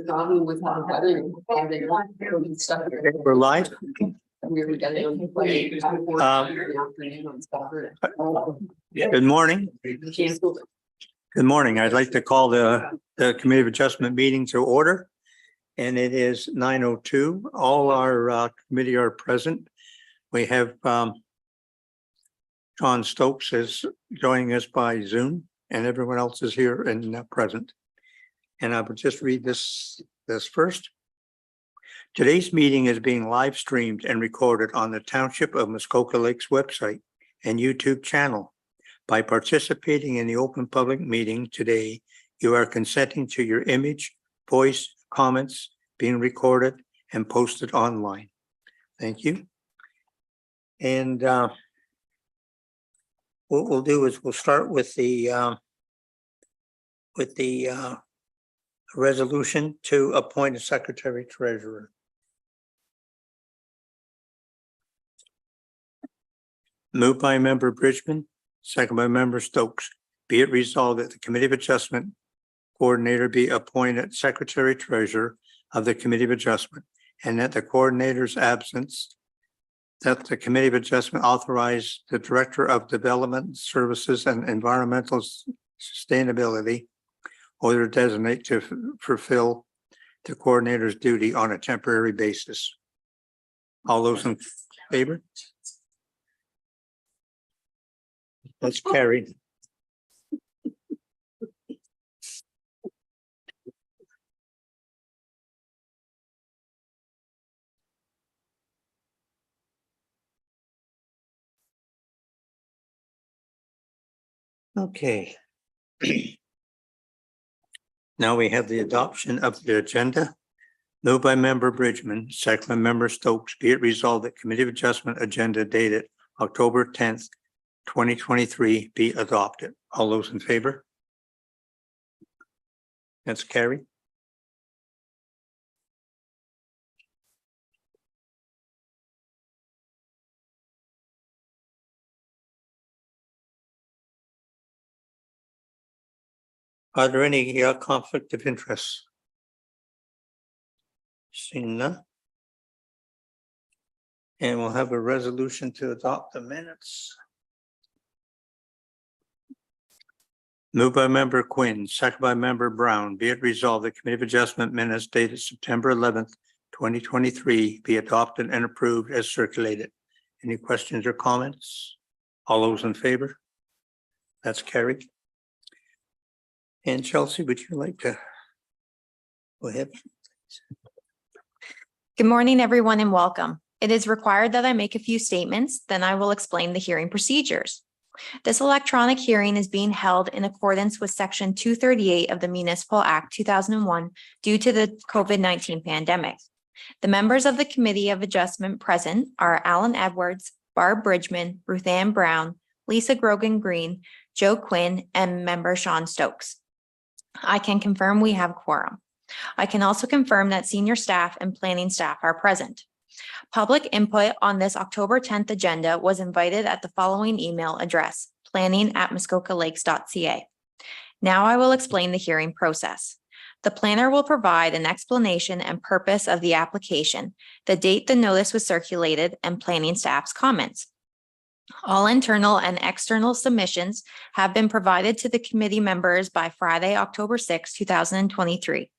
Johnny was on weather and they want stuff. We're live. We were getting on the plane in the afternoon on Saturday. Good morning. Canceled it. Good morning. I'd like to call the Committee of Adjustment meeting to order. And it is 9:02. All our committee are present. We have John Stokes is joining us by Zoom and everyone else is here and present. And I will just read this first. Today's meeting is being live streamed and recorded on the Township of Muskoka Lakes website and YouTube channel. By participating in the open public meeting today, you are consenting to your image, voice, comments being recorded and posted online. Thank you. And what we'll do is we'll start with the resolution to appoint a secretary treasurer. Moved by Member Bridgman, second by Member Stokes. Be it resolved that the Committee of Adjustment coordinator be appointed secretary treasurer of the Committee of Adjustment, and that the coordinator's absence, that the Committee of Adjustment authorize the Director of Development Services and Environmental Sustainability or designate to fulfill the coordinator's duty on a temporary basis. All those in favor? That's carried. Okay. Now we have the adoption of the agenda. Moved by Member Bridgman, second by Member Stokes. Be it resolved that Committee of Adjustment agenda dated October 10th, 2023 be adopted. All those in favor? That's carried. Are there any conflict of interest? Seeing none. And we'll have a resolution to adopt the minutes. Moved by Member Quinn, second by Member Brown. Be it resolved the Committee of Adjustment minutes dated September 11th, 2023 be adopted and approved as circulated. Any questions or comments? All those in favor? That's carried. And Chelsea, would you like to go ahead? Good morning, everyone, and welcome. It is required that I make a few statements, then I will explain the hearing procedures. This electronic hearing is being held in accordance with Section 238 of the Municipal Act 2001 due to the COVID-19 pandemic. The members of the Committee of Adjustment present are Alan Edwards, Barb Bridgman, Ruth Ann Brown, Lisa Grogan Green, Joe Quinn, and Member Sean Stokes. I can confirm we have quorum. I can also confirm that senior staff and planning staff are present. Public input on this October 10th agenda was invited at the following email address, planning@muskokalakes.ca. Now I will explain the hearing process. The planner will provide an explanation and purpose of the application, the date the notice was circulated, and planning staff's comments. All internal and external submissions have been provided to the committee members by Friday, October 6, 2023.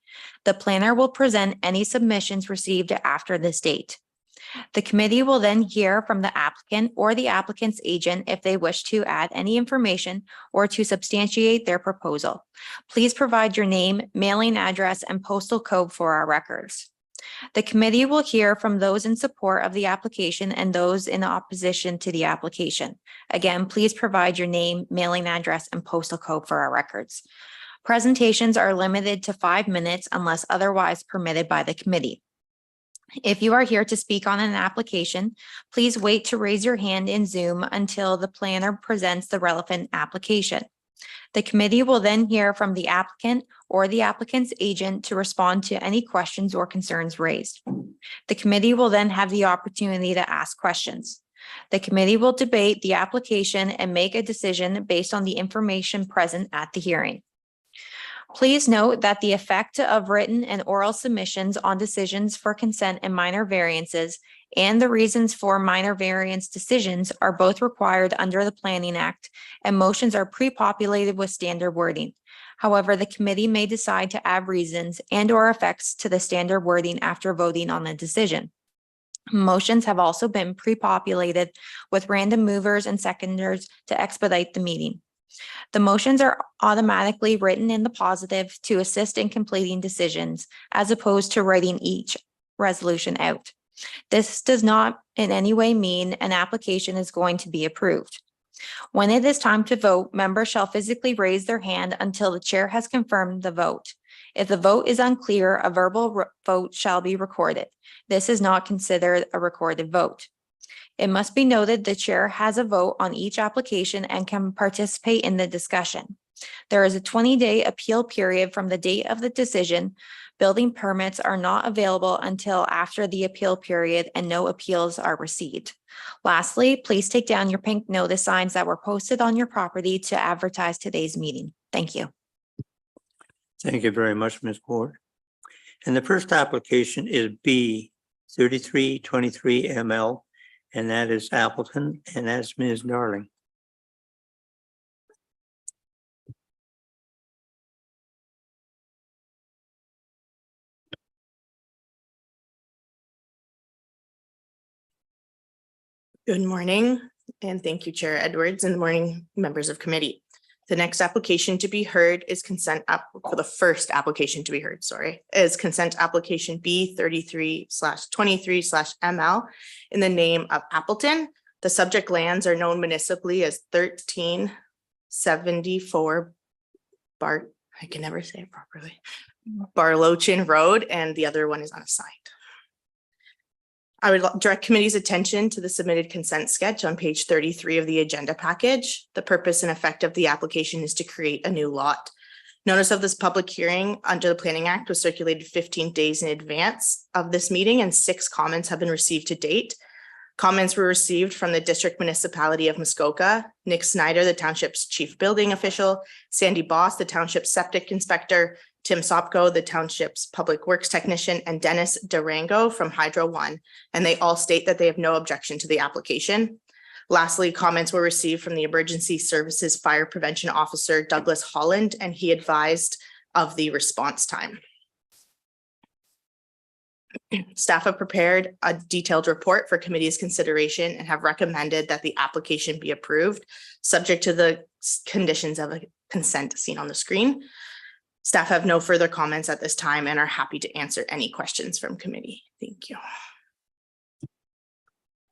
The planner will present any submissions received after this date. The committee will then hear from the applicant or the applicant's agent if they wish to add any information or to substantiate their proposal. Please provide your name, mailing address, and postal code for our records. The committee will hear from those in support of the application and those in opposition to the application. Again, please provide your name, mailing address, and postal code for our records. Presentations are limited to 5 minutes unless otherwise permitted by the committee. If you are here to speak on an application, please wait to raise your hand in Zoom until the planner presents the relevant application. The committee will then hear from the applicant or the applicant's agent to respond to any questions or concerns raised. The committee will then have the opportunity to ask questions. The committee will debate the application and make a decision based on the information present at the hearing. Please note that the effect of written and oral submissions on decisions for consent and minor variances and the reasons for minor variance decisions are both required under the Planning Act, and motions are pre-populated with standard wording. However, the committee may decide to add reasons and/or effects to the standard wording after voting on the decision. Motions have also been pre-populated with random movers and seconders to expedite the meeting. The motions are automatically written in the positive to assist in completing decisions, as opposed to writing each resolution out. This does not in any way mean an application is going to be approved. When it is time to vote, members shall physically raise their hand until the chair has confirmed the vote. If the vote is unclear, a verbal vote shall be recorded. This is not considered a recorded vote. It must be noted the chair has a vote on each application and can participate in the discussion. There is a 20-day appeal period from the date of the decision. Building permits are not available until after the appeal period and no appeals are received. Lastly, please take down your pink notice signs that were posted on your property to advertise today's meeting. Thank you. Thank you very much, Ms. Ward. And the first application is B 3323 ML, and that is Appleton, and that's Ms. Darling. Good morning, and thank you, Chair Edwards, and good morning, members of committee. The next application to be heard is the first application to be heard, is consent application B 33/23/ML in the name of Appleton. The subject lands are known municipally as 1374 I can never say it properly, Barlochin Road, and the other one is unassigned. I would direct committee's attention to the submitted consent sketch on page 33 of the agenda package. The purpose and effect of the application is to create a new lot. Notice of this public hearing under the Planning Act was circulated 15 days in advance of this meeting, and 6 comments have been received to date. Comments were received from the District Municipality of Muskoka, Nick Snyder, the township's chief building official, Sandy Boss, the township's septic inspector, Tim Sopko, the township's public works technician, and Dennis Durango from Hydro One, and they all state that they have no objection to the application. Lastly, comments were received from the Emergency Services Fire Prevention Officer, Douglas Holland, and he advised of the response time. Staff have prepared a detailed report for committee's consideration and have recommended that the application be approved, subject to the conditions of a consent seen on the screen. Staff have no further comments at this time and are happy to answer any questions from committee. Thank you.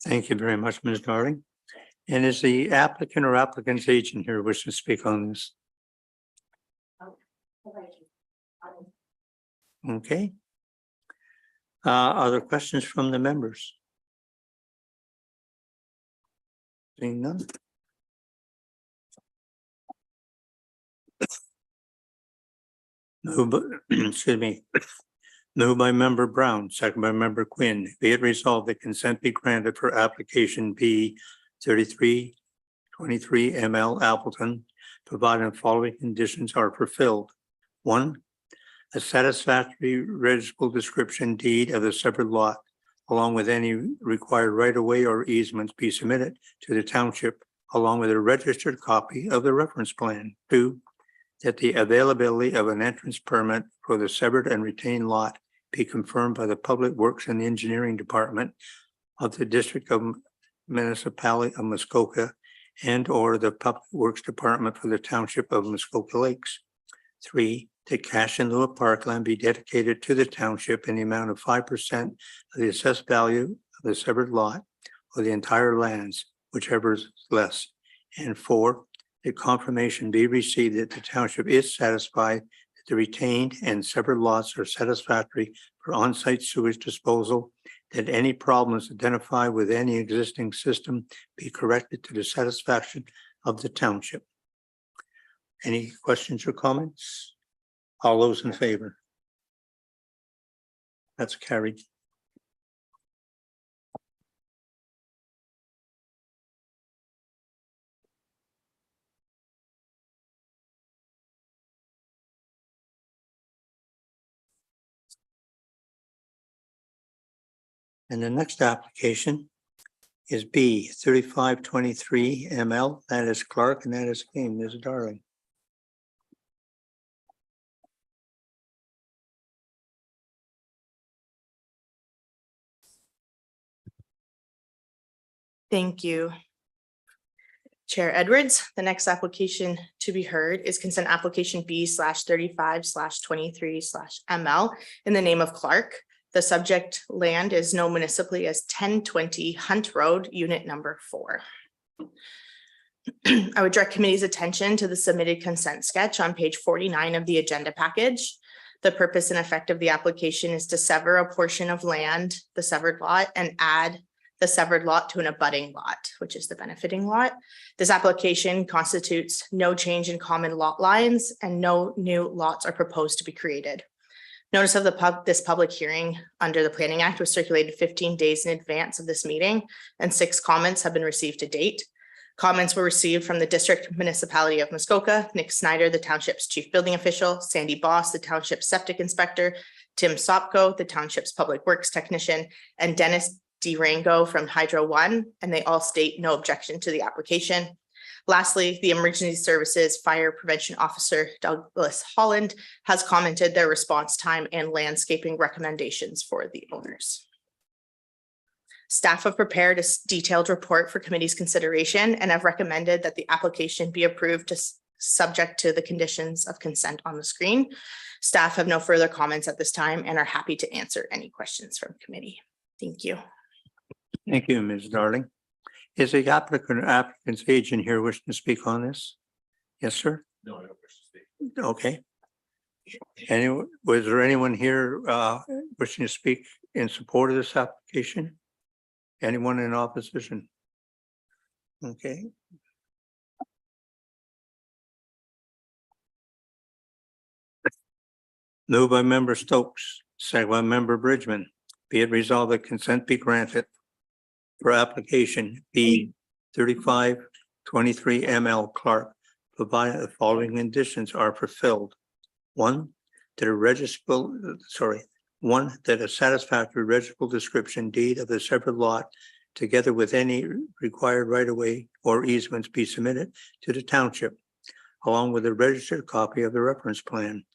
Thank you very much, Ms. Darling. And is the applicant or applicant's agent here wish to speak on this? Okay. Other questions from the members? Seeing none. Excuse me. Moved by member Brown, second by member Quinn. Be it resolved that consent be granted for application B 3323 ML Appleton, provided the following conditions are fulfilled. 1, a satisfactory registrable description deed of the separate lot, along with any required right-of-way or easements, be submitted to the township, along with a registered copy of the reference plan. 2, that the availability of an entrance permit for the severed and retained lot be confirmed by the Public Works and Engineering Department of the District of Municipality of Muskoka and or the Public Works Department for the Township of Muskoka Lakes. 3, that cash in lieu of parkland be dedicated to the township in the amount of 5% of the assessed value of the severed lot or the entire lands, whichever is less. And 4, that confirmation be received that the township is satisfied that the retained and severed lots are satisfactory for on-site sewage disposal, that any problems identified with any existing system be corrected to the satisfaction of the township. Any questions or comments? All those in favor? That's carried. And the next application is B 3523 ML. That is Clark, and that is again Ms. Darling. Thank you, Chair Edwards. The next application to be heard is consent application B/35/23/ML in the name of Clark. The subject land is known municipally as 1020 Hunt Road, unit number 4. I would direct committee's attention to the submitted consent sketch on page 49 of the agenda package. The purpose and effect of the application is to sever a portion of land, the severed lot, and add the severed lot to an abutting lot, which is the benefiting lot. This application constitutes no change in common lot lines, and no new lots are proposed to be created. Notice of this public hearing under the Planning Act was circulated 15 days in advance of this meeting, and 6 comments have been received to date. Comments were received from the District Municipality of Muskoka, Nick Snyder, the Township's Chief Building Official, Sandy Boss, the Township's Septic Inspector, Tim Sopko, the Township's Public Works Technician, and Dennis Rango from Hydro One, and they all state no objection to the application. Lastly, the Emergency Services Fire Prevention Officer Douglas Holland has commented their response time and landscaping recommendations for the owners. Staff have prepared a detailed report for committee's consideration and have recommended that the application be approved subject to the conditions of consent on the screen. Staff have no further comments at this time and are happy to answer any questions from committee. Thank you. Thank you, Ms. Darling. Is the applicant or applicant's agent here wishing to speak on this? Yes, sir. No, I don't wish to speak. Okay. Was there anyone here wishing to speak in support of this application? Anyone in opposition? Okay. Moved by member Stokes, second by member Bridgman. Be it resolved that consent be granted for application B 3523 ML Clark, provided the following conditions are fulfilled. One, that a satisfactory registrable description deed of the separate lot, together with any required right-of-way or easements, be submitted to the township, along with a registered copy of the reference plan.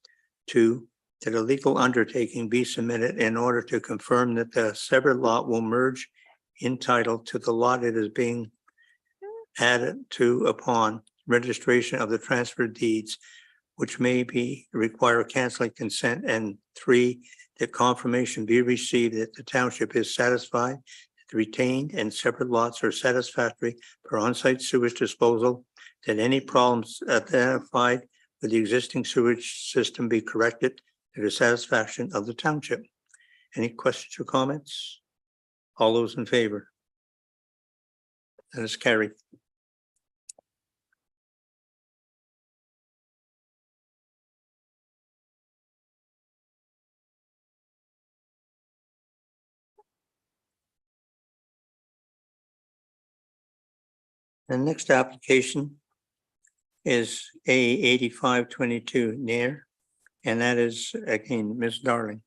Two, that a legal undertaking be submitted in order to confirm that the severed lot will merge in title to the lot it is being added to upon registration of the transfer deeds, which may require canceling consent. And 3, that confirmation be received that the township is satisfied that the retained and separate lots are satisfactory for on-site sewage disposal, that any problems identified with the existing sewage system be corrected to the satisfaction of the township. Any questions or comments? All those in favor? That is carried. The next application is A 8522 Nayar, and that is again Ms. Darling.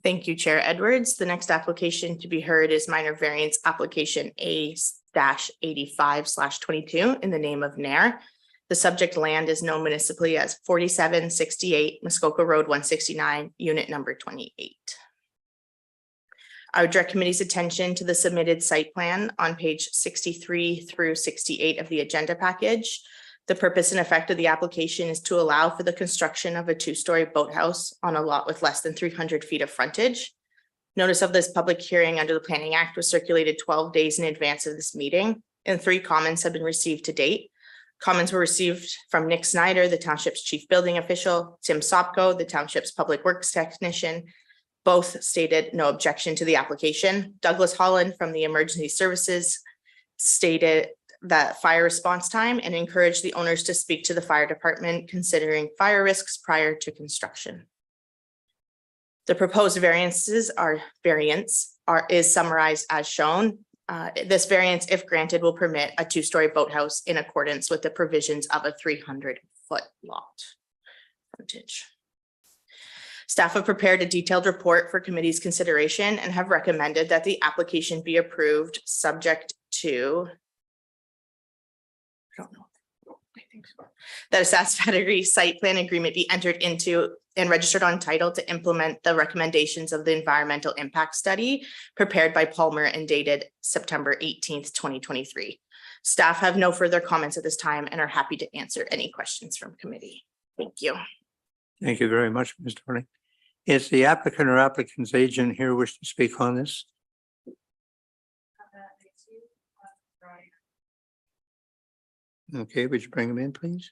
Thank you, Chair Edwards. The next application to be heard is minor variance application A-85/22 in the name of Nayar. The subject land is known municipally as 4768 Muskoka Road 169, unit number 28. I would direct committee's attention to the submitted site plan on page 63 through 68 of the agenda package. The purpose and effect of the application is to allow for the construction of a 2-story boathouse on a lot with less than 300 feet of frontage. Notice of this public hearing under the Planning Act was circulated 12 days in advance of this meeting, and 3 comments have been received to date. Comments were received from Nick Snyder, the Township's Chief Building Official, Tim Sopko, the Township's Public Works Technician. Both stated no objection to the application. Douglas Holland from the Emergency Services stated that fire response time and encourage the owners to speak to the fire department considering fire risks prior to construction. The proposed variance is summarized as shown. This variance, if granted, will permit a two-story boathouse in accordance with the provisions of a 300-foot lot frontage. Staff have prepared a detailed report for committee's consideration and have recommended that the application be approved subject to, I don't know, I think so, that a satisfactory site plan agreement be entered into and registered on title to implement the recommendations of the environmental impact study prepared by Palmer and dated September 18th, 2023. Staff have no further comments at this time and are happy to answer any questions from committee. Thank you. Thank you very much, Ms. Darling. Is the applicant or applicant's agent here wish to speak on this? Okay, would you bring him in, please?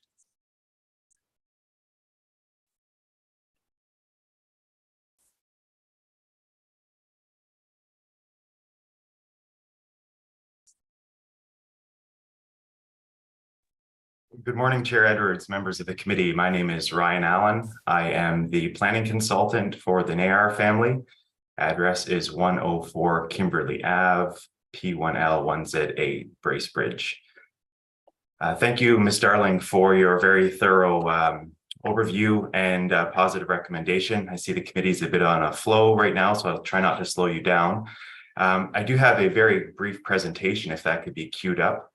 Good morning, Chair Edwards, members of the committee. My name is Ryan Allen. I am the planning consultant for the Nayar family. Address is 104 Kimberly Ave, P1L 1Z8, Bracebridge. Thank you, Ms. Darling, for your very thorough overview and positive recommendation. I see the committee's a bit on a flow right now, so I'll try not to slow you down. I do have a very brief presentation, if that could be queued up.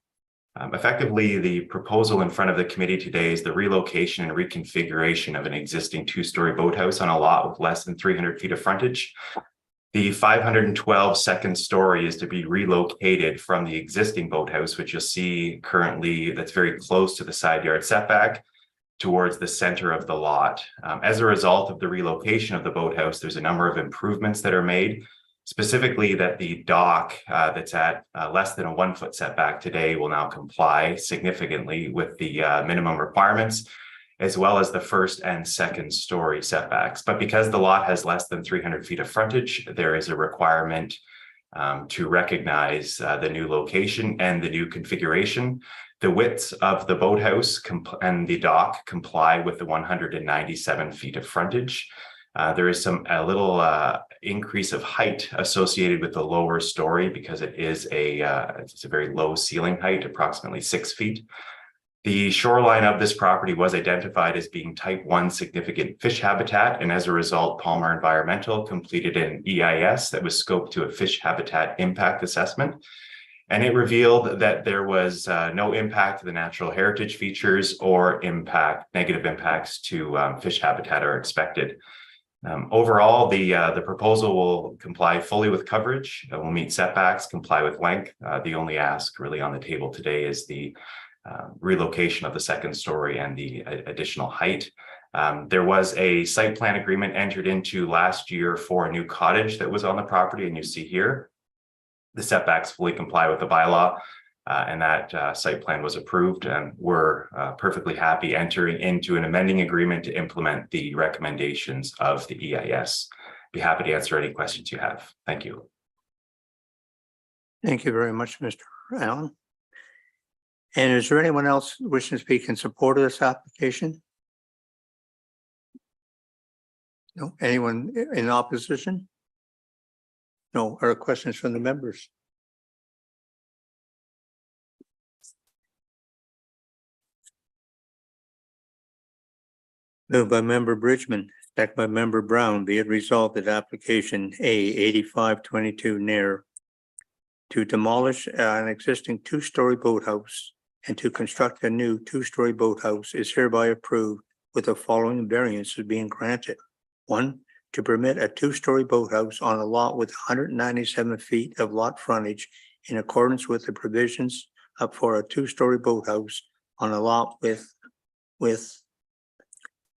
Effectively, the proposal in front of the committee today is the relocation and reconfiguration of an existing two-story boathouse on a lot with less than 300 feet of frontage. The 512 second story is to be relocated from the existing boathouse, which you'll see currently that's very close to the side yard setback, towards the center of the lot. As a result of the relocation of the boathouse, there's a number of improvements that are made. Specifically, that the dock that's at less than a 1 foot setback today will now comply significantly with the minimum requirements, as well as the first and second story setbacks. But because the lot has less than 300 feet of frontage, there is a requirement to recognize the new location and the new configuration. The widths of the boathouse and the dock comply with the 197 feet of frontage. There is a little increase of height associated with the lower story because it's a very low ceiling height, approximately 6 feet. The shoreline of this property was identified as being type 1 significant fish habitat, and as a result, Palmer Environmental completed an EIS that was scoped to a fish habitat impact assessment. And it revealed that there was no impact to the natural heritage features or negative impacts to fish habitat are expected. Overall, the proposal will comply fully with coverage, will meet setbacks, comply with length. The only ask really on the table today is the relocation of the second story and the additional height. There was a site plan agreement entered into last year for a new cottage that was on the property, and you see here the setbacks fully comply with the bylaw. And that site plan was approved, and we're perfectly happy entering into an amending agreement to implement the recommendations of the EIS. Be happy to answer any questions you have. Thank you. Thank you very much, Mr. Allen. And is there anyone else wishing to speak in support of this application? No. Anyone in opposition? No. Are questions from the members? Moved by member Bridgman, second by member Brown, be it resolved that application A8522 Nayar to demolish an existing two-story boathouse and to construct a new two-story boathouse is hereby approved with the following variances being granted. 1, to permit a two-story boathouse on a lot with 197 feet of lot frontage in accordance with the provisions up for a two-story boathouse on a lot with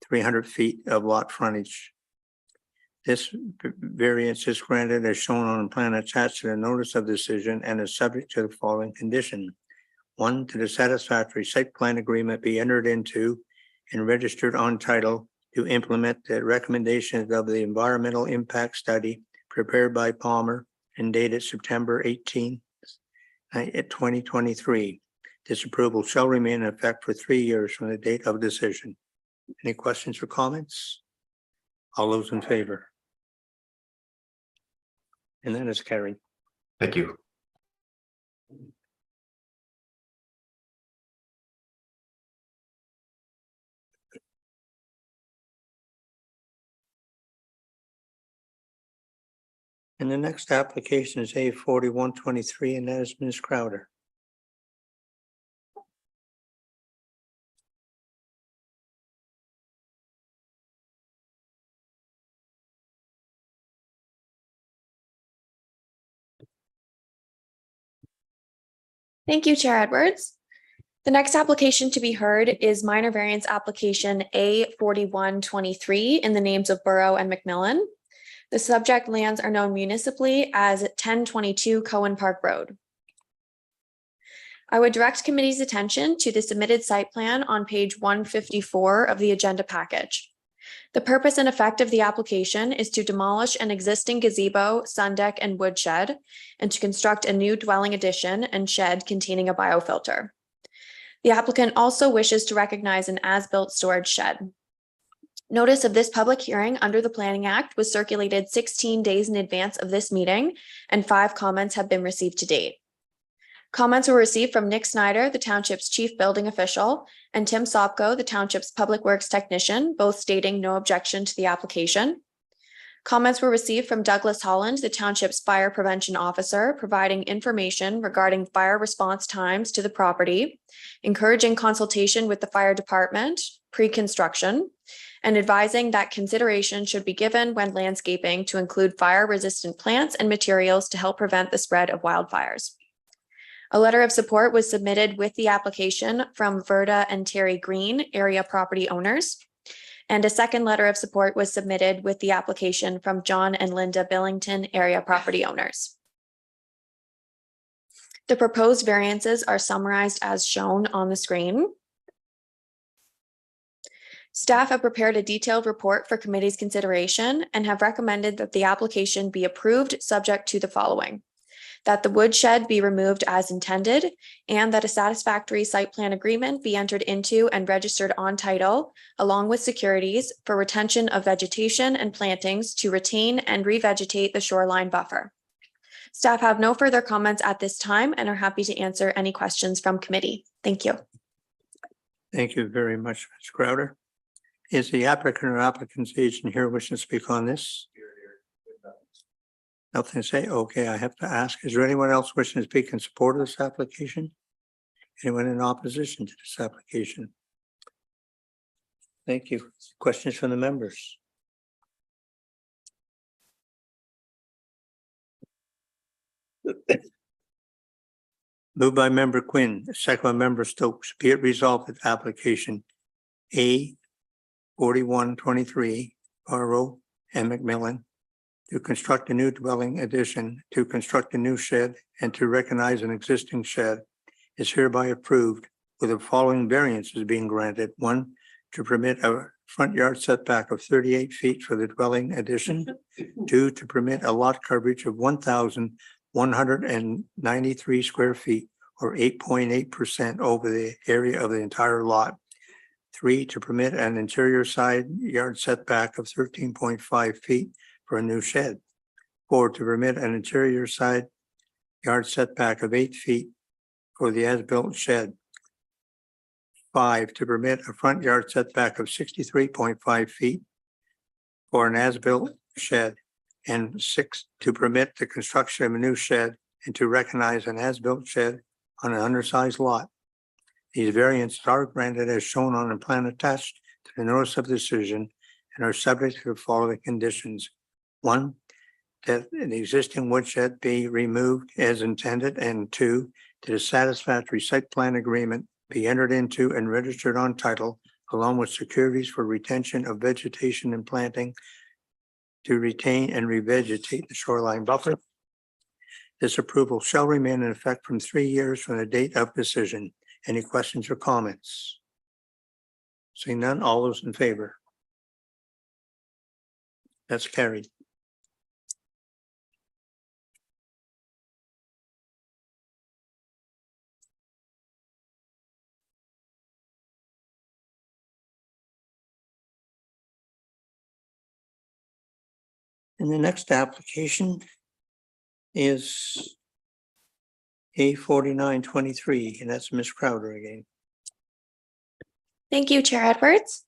300 feet of lot frontage. This variance is granted as shown on the plan attached to the notice of decision and is subject to the following condition. 1, to the satisfactory site plan agreement be entered into and registered on title to implement the recommendations of the environmental impact study prepared by Palmer and dated September 18th, 2023. This approval shall remain in effect for 3 years from the date of decision. Any questions or comments? All those in favor? And that is carried. Thank you. And the next application is A4123, and that is Ms. Crowder. Thank you, Chair Edwards. The next application to be heard is minor variance application A4123 in the names of Borough and McMillan. The subject lands are known municipally as 1022 Cohen Park Road. I would direct committee's attention to the submitted site plan on page 154 of the agenda package. The purpose and effect of the application is to demolish an existing gazebo, sun deck, and woodshed, and to construct a new dwelling addition and shed containing a biofilter. The applicant also wishes to recognize an as-built storage shed. Notice of this public hearing under the Planning Act was circulated 16 days in advance of this meeting, and 5 comments have been received to date. Comments were received from Nick Snyder, the township's chief building official, and Tim Sopko, the township's public works technician, both stating no objection to the application. Comments were received from Douglas Holland, the township's fire prevention officer, providing information regarding fire response times to the property, encouraging consultation with the fire department pre-construction, and advising that consideration should be given when landscaping to include fire-resistant plants and materials to help prevent the spread of wildfires. A letter of support was submitted with the application from Verda and Terry Green, area property owners. And a second letter of support was submitted with the application from John and Linda Billington, area property owners. The proposed variances are summarized as shown on the screen. Staff have prepared a detailed report for committee's consideration and have recommended that the application be approved subject to the following: that the woodshed be removed as intended, and that a satisfactory site plan agreement be entered into and registered on title, along with securities for retention of vegetation and plantings to retain and revegetate the shoreline buffer. Staff have no further comments at this time and are happy to answer any questions from committee. Thank you. Thank you very much, Ms. Crowder. Is the applicant or applicant's agent here wishing to speak on this? Nothing to say? Okay, I have to ask, is there anyone else wishing to speak in support of this application? Anyone in opposition to this application? Thank you. Questions from the members? Moved by member Quinn, second by member Stokes. Be it resolved that application A4123, Borough and McMillan, to construct a new dwelling addition, to construct a new shed, and to recognize an existing shed is hereby approved with the following variances being granted. 1, to permit a front yard setback of 38 feet for the dwelling addition. 2, to permit a lot coverage of 1,193 square feet or 8.8% over the area of the entire lot. 3, to permit an interior side yard setback of 13.5 feet for a new shed. 4, to permit an interior side yard setback of 8 feet for the as-built shed. 5, to permit a front yard setback of 63.5 feet for an as-built shed. And 6, to permit the construction of a new shed and to recognize an as-built shed on an undersized lot. These variances are granted as shown on the plan attached to the notice of decision and are subject to the following conditions. 1, that the existing woodshed be removed as intended, and 2, that a satisfactory site plan agreement be entered into and registered on title, along with securities for retention of vegetation and planting to retain and revegetate the shoreline buffer. This approval shall remain in effect from 3 years from the date of decision. Any questions or comments? Seeing none, all those in favor? That's carried. And the next application is A4923, and that's Ms. Crowder again. Thank you, Chair Edwards.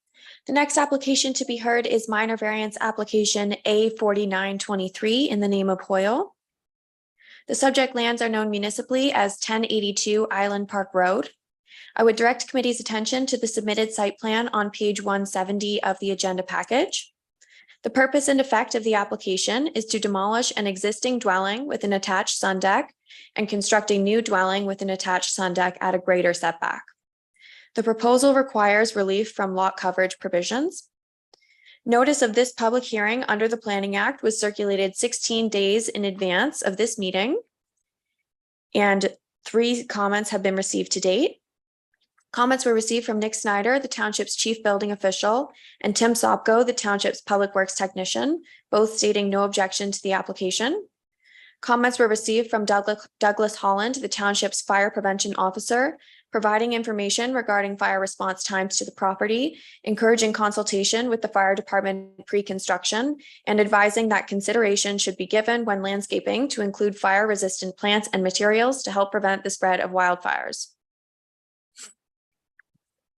The next application to be heard is minor variance application A4923 in the name of Hoyle. The subject lands are known municipally as 1082 Island Park Road. I would direct committee's attention to the submitted site plan on page 170 of the agenda package. The purpose and effect of the application is to demolish an existing dwelling with an attached sun deck and construct a new dwelling with an attached sun deck at a greater setback. The proposal requires relief from lot coverage provisions. Notice of this public hearing under the Planning Act was circulated 16 days in advance of this meeting, and 3 comments have been received to date. Comments were received from Nick Snyder, the township's chief building official, and Tim Sopko, the township's public works technician, both stating no objection to the application. Comments were received from Douglas Holland, the township's fire prevention officer, providing information regarding fire response times to the property, encouraging consultation with the fire department pre-construction, and advising that consideration should be given when landscaping to include fire-resistant plants and materials to help prevent the spread of wildfires.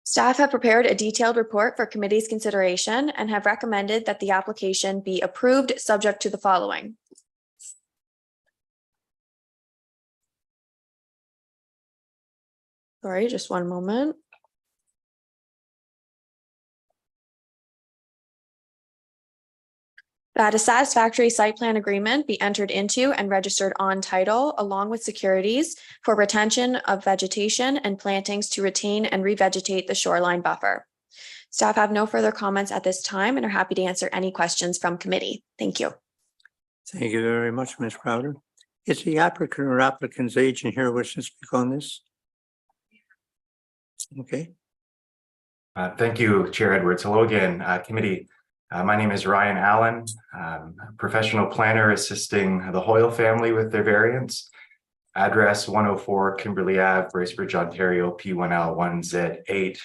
Staff have prepared a detailed report for committee's consideration and have recommended that the application be approved subject to the following. Sorry, just one moment. That a satisfactory site plan agreement be entered into and registered on title, along with securities for retention of vegetation and plantings to retain and revegetate the shoreline buffer. Staff have no further comments at this time and are happy to answer any questions from committee. Thank you. Thank you very much, Ms. Crowder. Is the applicant or applicant's agent here wishing to speak on this? Okay. Thank you, Chair Edwards. Hello again, committee. My name is Ryan Allen, professional planner assisting the Hoyle family with their variance. Address 104 Kimberley Ave, Bracebridge, Ontario, P1L1Z8.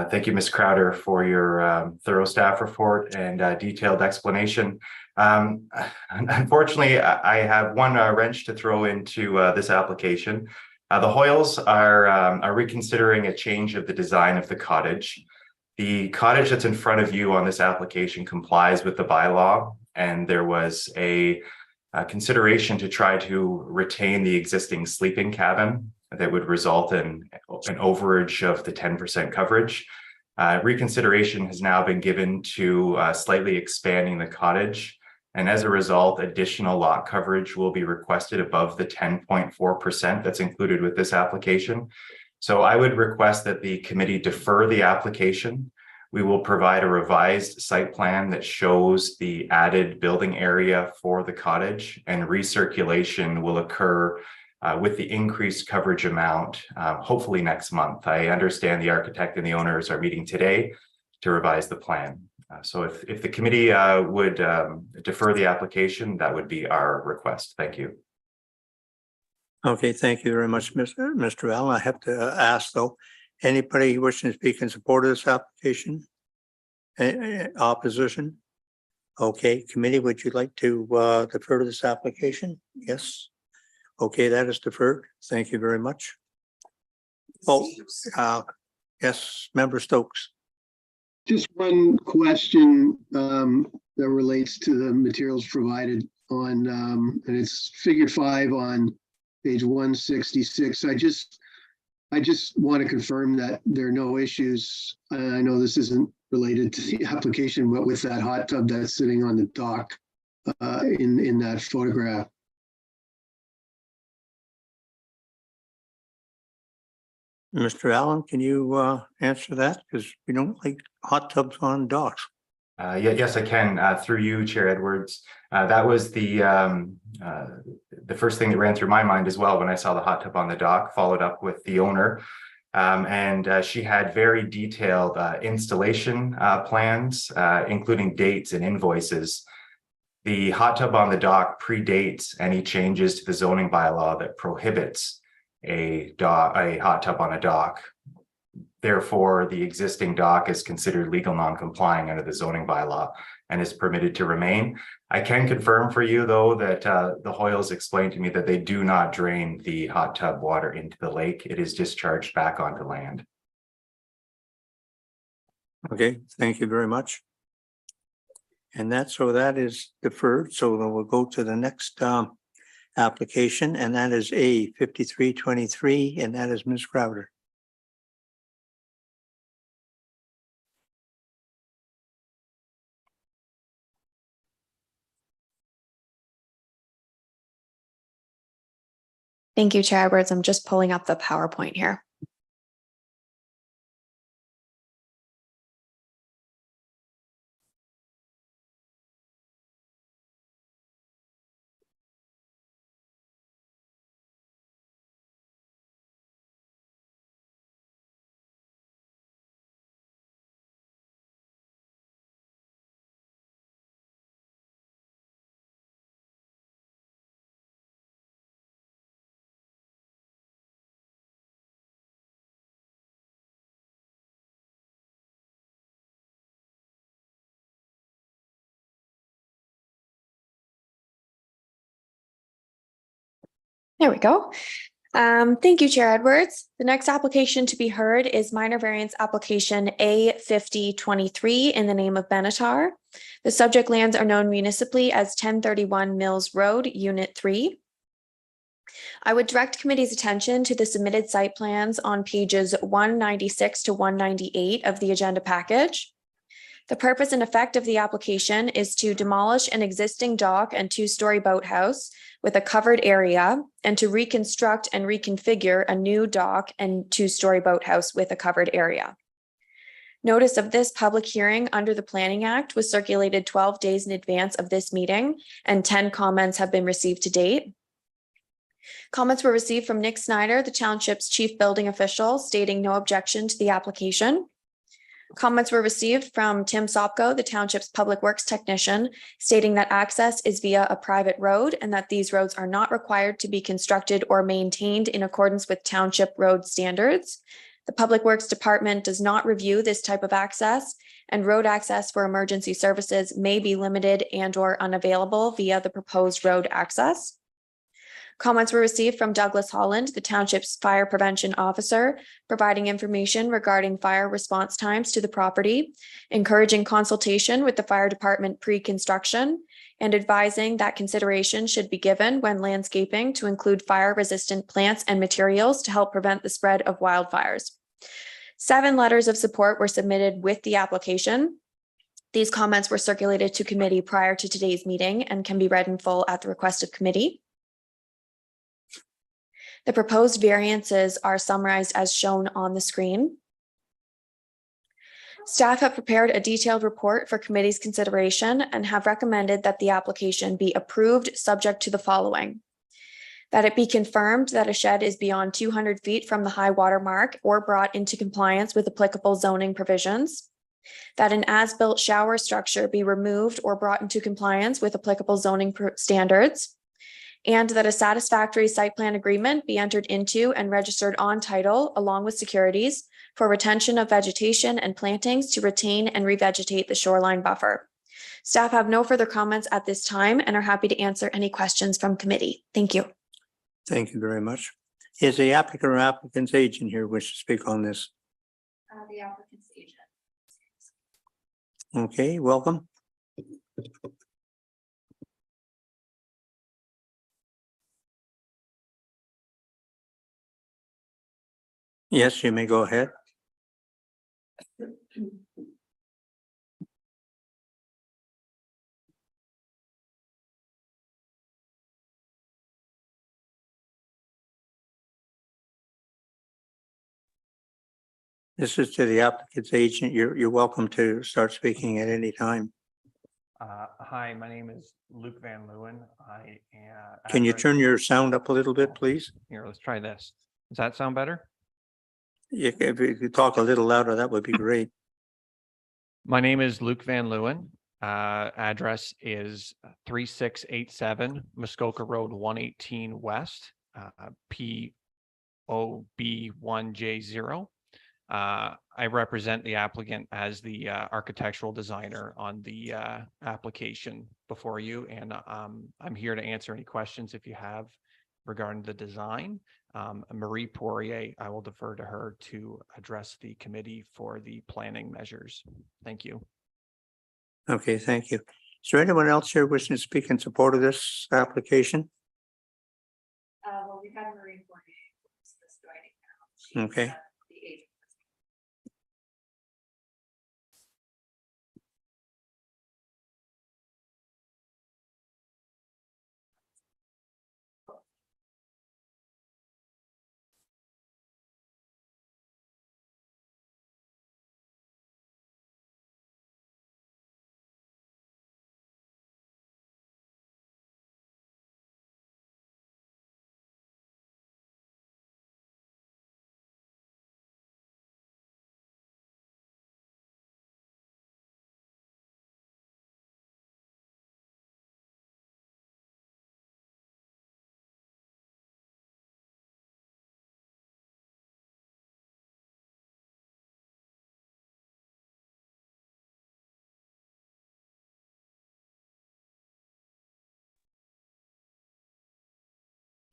Thank you, Ms. Crowder, for your thorough staff report and detailed explanation. Unfortunately, I have one wrench to throw into this application. The Hoyles are reconsidering a change of the design of the cottage. The cottage that's in front of you on this application complies with the bylaw, and there was a consideration to try to retain the existing sleeping cabin that would result in an overage of the 10% coverage. Reconsideration has now been given to slightly expanding the cottage, and as a result, additional lot coverage will be requested above the 10.4% that's included with this application. So I would request that the committee defer the application. We will provide a revised site plan that shows the added building area for the cottage, and recirculation will occur with the increased coverage amount, hopefully next month. I understand the architect and the owners are meeting today to revise the plan. So if the committee would defer the application, that would be our request. Thank you. Okay, thank you very much, Mr. Allen. I have to ask though, anybody wishing to speak in support of this application? Opposition? Okay, committee, would you like to defer to this application? Yes. Okay, that is deferred. Thank you very much. Oh, yes, Member Stokes. Just one question that relates to the materials provided on, and it's figure 5 on page 166. I just want to confirm that there are no issues. I know this isn't related to the application, but with that hot tub that's sitting on the dock in that photograph. Mr. Allen, can you answer that? Because we don't like hot tubs on docks. Yes, I can. Through you, Chair Edwards. That was the first thing that ran through my mind as well when I saw the hot tub on the dock, followed up with the owner. And she had very detailed installation plans, including dates and invoices. The hot tub on the dock predates any changes to the zoning bylaw that prohibits a hot tub on a dock. Therefore, the existing dock is considered legal non-complying under the zoning bylaw. and is permitted to remain. I can confirm for you, though, that the Hoyles explained to me that they do not drain the hot tub water into the lake. It is discharged back onto land. Okay, thank you very much. And that is deferred, so then we'll go to the next application, and that is A 5323, and that is Ms. Crowder. Thank you, Chair Edwards. I'm just pulling up the PowerPoint here. There we go. Thank you, Chair Edwards. The next application to be heard is minor variance application A 5023 in the name of Benatar. The subject lands are known municipally as 1031 Mills Road, Unit 3. I would direct committee's attention to the submitted site plans on pages 196 to 198 of the agenda package. The purpose and effect of the application is to demolish an existing dock and two-story boathouse with a covered area and to reconstruct and reconfigure a new dock and two-story boathouse with a covered area. Notice of this public hearing under the Planning Act was circulated 12 days in advance of this meeting, and 10 comments have been received to date. Comments were received from Nick Snyder, the township's chief building official, stating no objection to the application. Comments were received from Tim Sopko, the township's public works technician, stating that access is via a private road and that these roads are not required to be constructed or maintained in accordance with township road standards. The Public Works Department does not review this type of access, and road access for emergency services may be limited and/or unavailable via the proposed road access. Comments were received from Douglas Holland, the township's fire prevention officer, providing information regarding fire response times to the property, encouraging consultation with the fire department pre-construction, and advising that consideration should be given when landscaping to include fire-resistant plants and materials to help prevent the spread of wildfires. 7 letters of support were submitted with the application. These comments were circulated to committee prior to today's meeting and can be read in full at the request of committee. The proposed variances are summarized as shown on the screen. Staff have prepared a detailed report for committee's consideration and have recommended that the application be approved subject to the following: that it be confirmed that a shed is beyond 200 feet from the high water mark or brought into compliance with applicable zoning provisions, that an as-built shower structure be removed or brought into compliance with applicable zoning standards, and that a satisfactory site plan agreement be entered into and registered on title along with securities for retention of vegetation and plantings to retain and revegetate the shoreline buffer. Staff have no further comments at this time and are happy to answer any questions from committee. Thank you. Thank you very much. Is the applicant or applicant's agent here wish to speak on this? The applicant's agent. Okay, welcome. Yes, you may go ahead. This is to the applicant's agent. You're welcome to start speaking at any time. Hi, my name is Luke Van Leeuwen. Can you turn your sound up a little bit, please? Here, let's try this. Does that sound better? If you could talk a little louder, that would be great. My name is Luke Van Leeuwen. Address is 3687 Muskoka Road 118 West, POB1J0. I represent the applicant as the architectural designer on the application before you, and I'm here to answer any questions if you have regarding the design. Marie Poirier, I will defer to her to address the committee for the planning measures. Thank you. Okay, thank you. Is there anyone else here wishing to speak in support of this application? Well, we had Marie Poirier just joining now. Okay. The agent.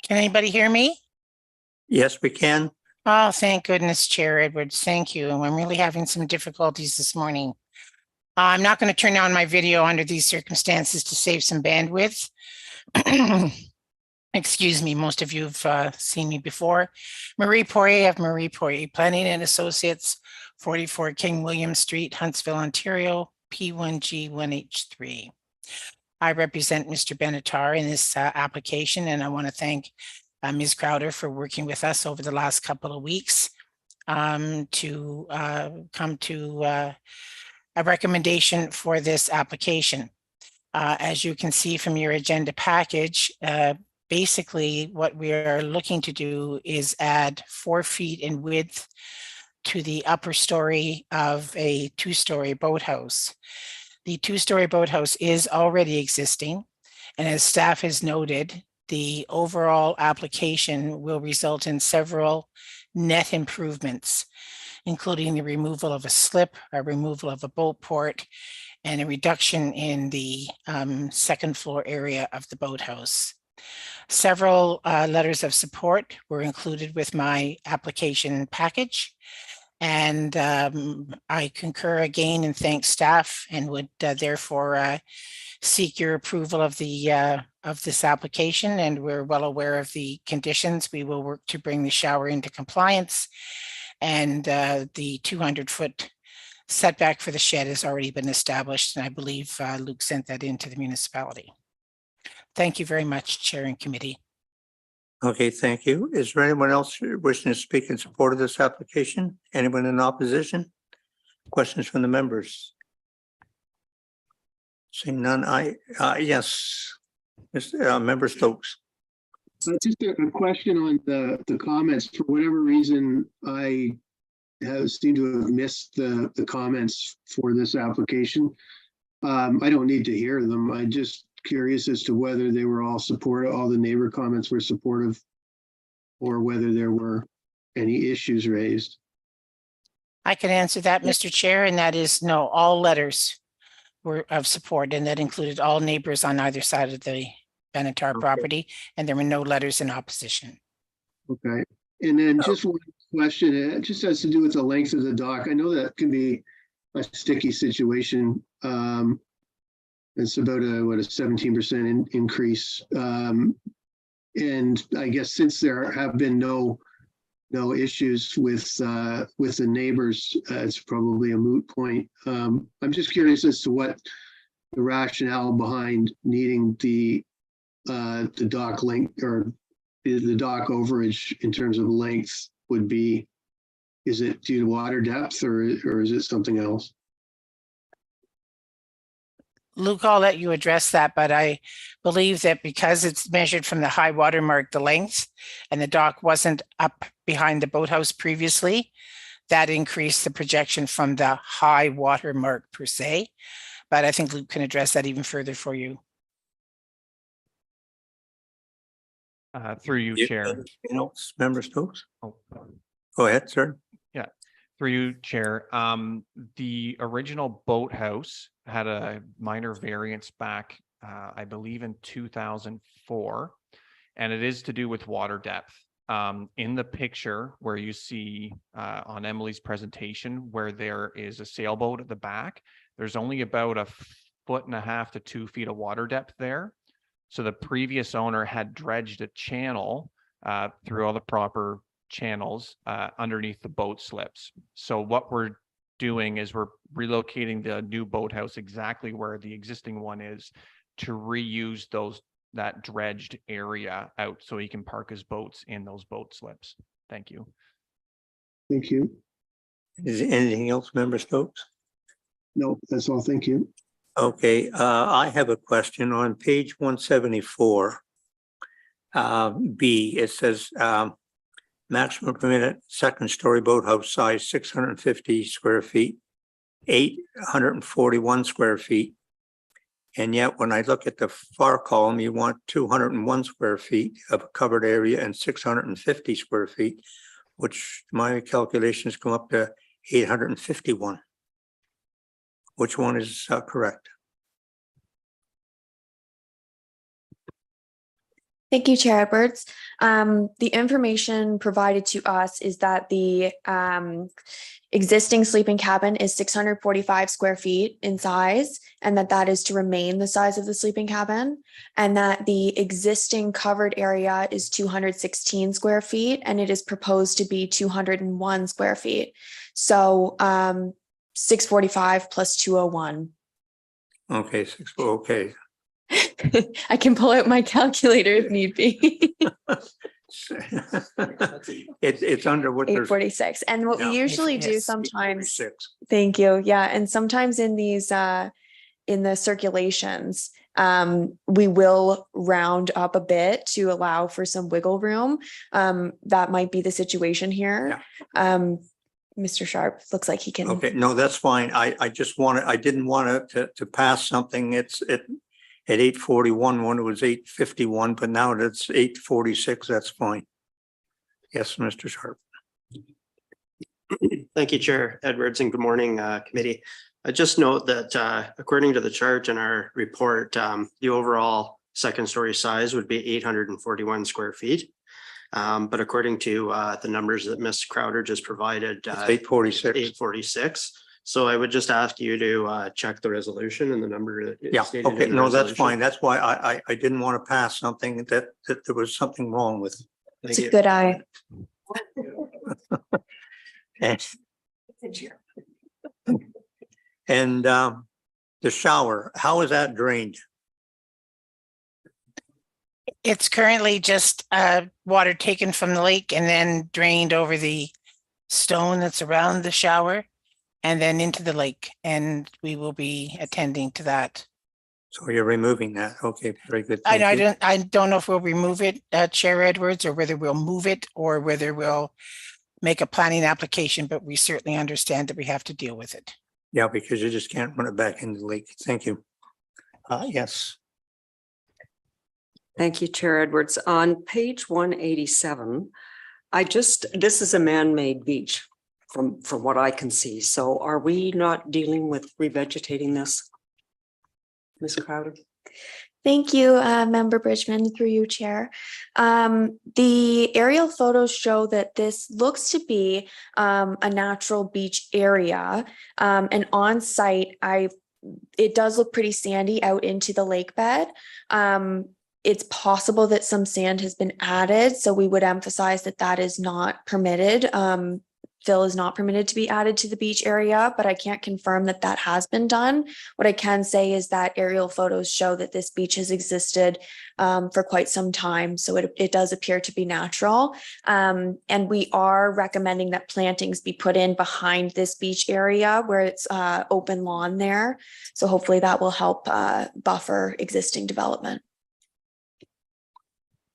Can anybody hear me? Yes, we can. Oh, thank goodness, Chair Edwards. Thank you. I'm really having some difficulties this morning. I'm not going to turn on my video under these circumstances to save some bandwidth. Excuse me, most of you have seen me before. Marie Poirier of Marie Poirier Planning and Associates, 44 King William Street, Huntsville, Ontario, P1G1H3. I represent Mr. Benatar in this application, and I want to thank Ms. Crowder for working with us over the last couple of weeks to come to a recommendation for this application. As you can see from your agenda package, basically what we are looking to do is add 4 feet in width to the upper story of a 2-story boathouse. The 2-story boathouse is already existing, and as staff has noted, the overall application will result in several net improvements, including the removal of a slip, a removal of a boat port, and a reduction in the second floor area of the boathouse. Several letters of support were included with my application package. And I concur again and thank staff and would therefore seek your approval of the of this application. And we're well aware of the conditions. We will work to bring the shower into compliance, and the 200-foot setback for the shed has already been established. And I believe Luke sent that into the municipality. Thank you very much, Chair and Committee. Okay, thank you. Is there anyone else wishing to speak in support of this application? Anyone in opposition? Questions from the members? Seeing none, yes, Member Stokes. Just a question on the comments. For whatever reason, I seem to have missed the comments for this application. I don't need to hear them. I'm just curious as to whether they were all supportive, all the neighbor comments were supportive, or whether there were any issues raised. I can answer that, Mr. Chair, and that is no, all letters were of support, and that included all neighbors on either side of the Benatar property, and there were no letters in opposition. Okay. And then just one question, it just has to do with the length of the dock. I know that can be a sticky situation. It's about a 17% increase. And I guess since there have been no issues with the neighbors, it's probably a moot point. I'm just curious as to what the rationale behind needing the dock length or the dock overage in terms of length would be. Is it due to water depth or is it something else? Luke, I'll let you address that, but I believe that because it's measured from the high water mark, the length, and the dock wasn't up behind the boathouse previously, that increased the projection from the high water mark per se. But I think Luke can address that even further for you. Through you, Chair. Member Stokes. Oh. Go ahead, sir. Through you, Chair. The original boathouse had a minor variance back, I believe in 2004, and it is to do with water depth. In the picture where you see on Emily's presentation, where there is a sailboat at the back, there's only about 1.5 to 2 feet of water depth there. So the previous owner had dredged a channel through all the proper channels underneath the boat slips. So what we're doing is we're relocating the new boathouse exactly where the existing one is to reuse that dredged area out so he can park his boats in those boat slips. Thank you. Thank you. Is there anything else, Member Stokes? No, that's all. Thank you. Okay, I have a question on page 174. B, it says maximum permitted second story boathouse size 650 square feet, 841 square feet. And yet when I look at the far column, you want 201 square feet of a covered area and 650 square feet, which my calculations come up to 851. Which one is correct? Thank you, Chair Edwards. The information provided to us is that the existing sleeping cabin is 645 square feet in size, and that is to remain the size of the sleeping cabin, and that the existing covered area is 216 square feet, and it is proposed to be 201 square feet. So 645 plus 201. Okay, okay. I can pull out my calculator if need be. It's under what there's. 846. And what Yeah, we usually do yes, sometimes, 846. thank you. Yeah. And sometimes in these, in the circulations, we will round up a bit to allow for some wiggle room. That might be the situation here. Mr. Sharp looks like he can. Okay, no, that's fine. I just wanted, I didn't want to pass something. It's at 841 when it was 851, but now it's 846. That's fine. Yes, Mr. Sharp. Thank you, Chair Edwards, and good morning, committee. I just note that according to the chart in our report, the overall second story size would be 841 square feet. But according to the numbers that Ms. Crowder just provided, 846. 846. So I would just ask you to check the resolution and the number that is stated in Okay, the no, that's resolution. fine. That's why I didn't want to pass something that there was something wrong with. It's a good eye. And the shower, how is that drained? It's currently just water taken from the lake and then drained over the stone that's around the shower and then into the lake. And we will be attending to that. So you're removing that. Okay, very good. Thank you. I don't know if we'll remove it, Chair Edwards, or whether we'll move it or whether we'll make a planning application, but we certainly understand that we have to deal with it. Yeah, because you just can't run it back into the lake. Thank you. Yes. Thank you, Chair Edwards. On page 187, this is a man-made beach from what I can see. So are we not dealing with revegetating this? Ms. Crowder? Thank you, Member Bridgman, through you, Chair. The aerial photos show that this looks to be a natural beach area. And on site, it does look pretty sandy out into the lake bed. It's possible that some sand has been added, so we would emphasize that that is not permitted. Fill is not permitted to be added to the beach area, but I can't confirm that that has been done. What I can say is that aerial photos show that this beach has existed for quite some time, so it does appear to be natural. And we are recommending that plantings be put in behind this beach area where it's open lawn there. So hopefully that will help buffer existing development.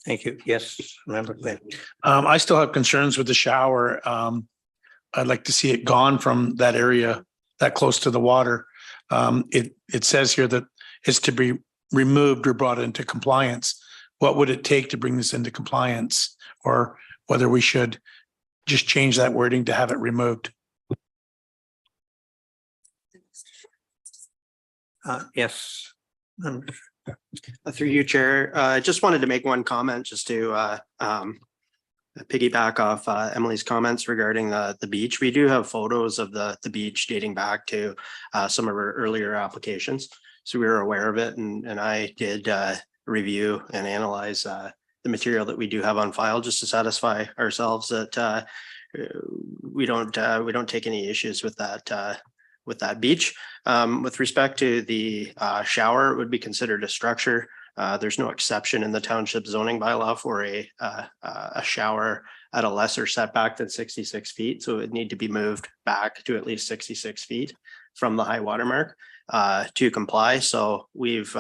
Thank you. Yes, Member Glenn. I still have concerns with the shower. I'd like to see it gone from that area that close to the water. It says here that it's to be removed or brought into compliance. What would it take to bring this into compliance, or whether we should just change that wording to have it removed? Yes. Through you, Chair, I just wanted to make one comment just to piggyback off Emily's comments regarding the beach. We do have photos of the beach dating back to some of our earlier applications. So we were aware of it, and I did review and analyze the material that we do have on file just to satisfy ourselves that we don't take any issues with that beach. With respect to the shower, it would be considered a structure. There's no exception in the township zoning bylaw for a shower at a lesser setback than 66 feet. So it would need to be moved back to at least 66 feet from the high water mark to comply. So we've,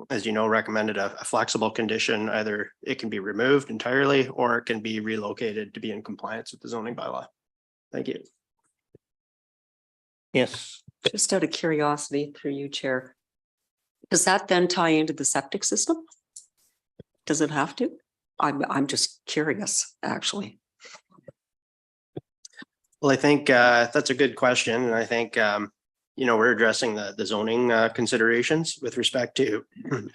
as you know, recommended a flexible condition. Either it can be removed entirely or it can be relocated to be in compliance with the zoning bylaw. Thank you. Yes. Just out of curiosity, through you, Chair. Does that then tie into the septic system? Does it have to? I'm just curious, actually. Well, I think that's a good question. And I think, we're addressing the zoning considerations with respect to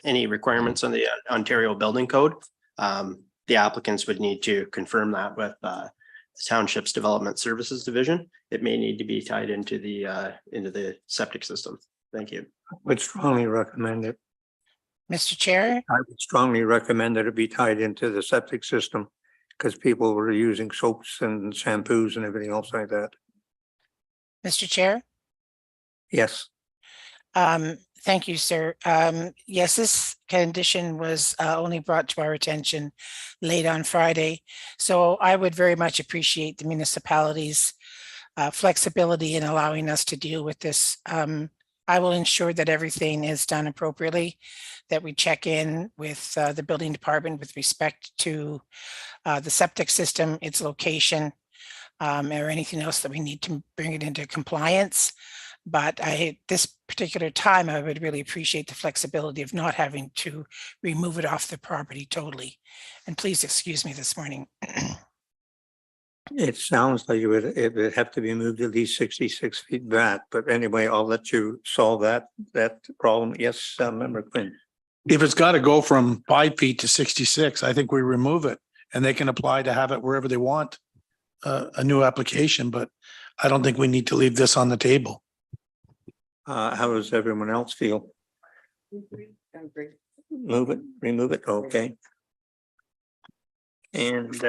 any requirements on the Ontario Building Code. The applicants would need to confirm that with the Township's Development Services Division. It may need to be tied into the septic system. Thank you. I would strongly recommend it. Mr. Chair, I would strongly recommend that it be tied into the septic system because people were using soaps and shampoos and everything else like that. Mr. Chair. Yes. Thank you, sir. Yes, this condition was only brought to our attention late on Friday. So I would very much appreciate the municipality's flexibility in allowing us to deal with this. I will ensure that everything is done appropriately, that we check in with the building department with respect to the septic system, its location, or anything else that we need to bring it into compliance. But this particular time, I would really appreciate the flexibility of not having to remove it off the property totally. And please excuse me this morning. It sounds like it would have to be moved at least 66 feet back. But anyway, I'll let you solve that problem. Yes, Member Quinn. If it's got to go from 5 feet to 66, I think we remove it and they can apply to have it wherever they want, a new application, but I don't think we need to leave this on the table. How does everyone else feel? Move it, remove it, okay. And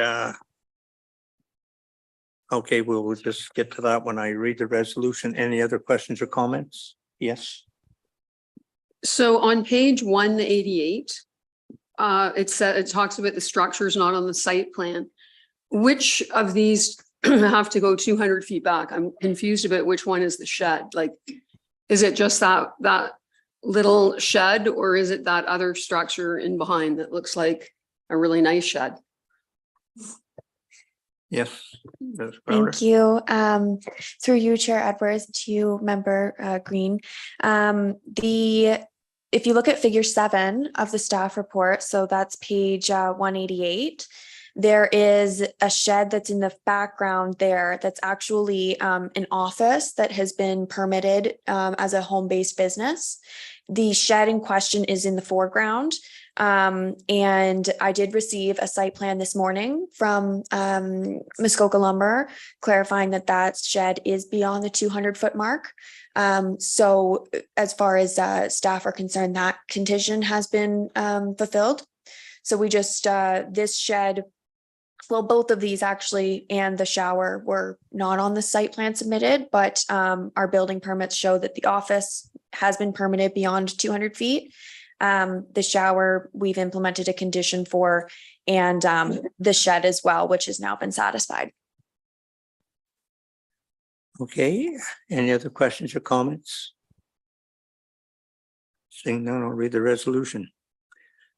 okay, we'll just get to that when I read the resolution. Any other questions or comments? Yes. So on page 188, it talks about the structures not on the site plan. Which of these have to go 200 feet back? I'm confused about which one is the shed. Like, is it just that little shed, or is it that other structure in behind that looks like a really nice shed? Yes. Thank you. Through you, Chair Edwards, to you, Member Green. If you look at figure 7 of the staff report, so that's page 188, there is a shed that's in the background there that's actually an office that has been permitted as a home-based business. The shed in question is in the foreground. And I did receive a site plan this morning from Muskoka Lumber clarifying that shed is beyond the 200-foot mark. So as far as staff are concerned, that condition has been fulfilled. So we just, this shed, well, both of these actually and the shower were not on the site plan submitted, but our building permits show that the office has been permitted beyond 200 feet. The shower we've implemented a condition for, and the shed as well, which has now been satisfied. Okay, any other questions or comments? Seeing none, I'll read the resolution.